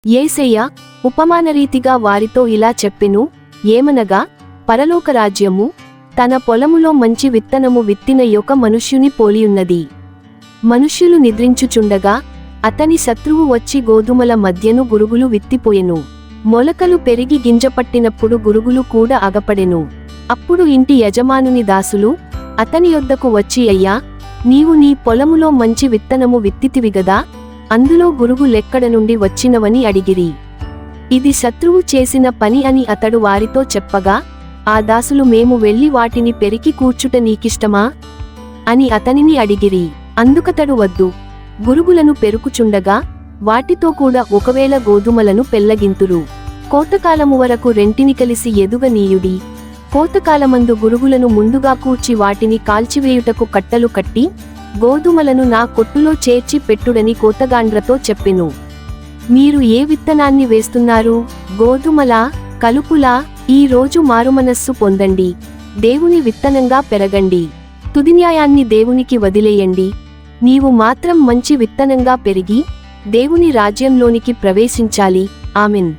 యేసయ్య ఉపమానరీతిగా వారితో ఇలా చెప్పెను, ఏమనగా పరలోకరాజ్యము తన పొలములో మంచి విత్తనము విత్తిన యొక్క మనుష్యుని పోలియున్నది. మనుష్యులు నిద్రించుచుండగా అతని శత్రువు వచ్చి గోధుమల మధ్యను గురుగులు విత్తిపోయెను. మొలకలు పెరిగి గింజపట్టినప్పుడు గురుగులు కూడా అగపడెను. అప్పుడు ఇంటి యజమానుని దాసులు అతని యొద్దకు వచ్చి, అయ్యా, నీవు నీ పొలములో మంచి విత్తనము విత్తితివిగదా, అందులో గురుగులెక్కడ నుండి వచ్చినవని అడిగిరి. ఇది శత్రువు చేసిన పని అని అతడు వారితో చెప్పగా, ఆ దాసులు, మేము వెళ్లి వాటిని పెరికి కూర్చుట నీకిష్టమా అని అతనిని అడిగిరి. అందుకతడు, వద్దు, గురుగులను పెరుకుచుండగా వాటితో కూడా ఒకవేళ గోధుమలను పెళ్లగింతురు. కోతకాలము వరకు రెంటిని కలిసి ఎదుగనీయుడి. కోతకాలమందు గురుగులను ముందుగా కూర్చి వాటిని కాల్చివేయుటకు కట్టలు కట్టి గోధుమలను నా కొట్టులో చేర్చి పెట్టుడని కోతగాండ్రతో చెప్పెను. మీరు ఏ విత్తనాన్ని వేస్తున్నారు? గోధుమలా, కలుపులా? ఈ రోజు మారుమనస్సు పొందండి, దేవుని విత్తనంగా పెరగండి. తుదిన్యాయాన్ని దేవునికి వదిలేయండి. నీవు మాత్రం మంచి విత్తనంగా పెరిగి దేవుని రాజ్యంలోనికి ప్రవేశించాలి. ఆమెన్.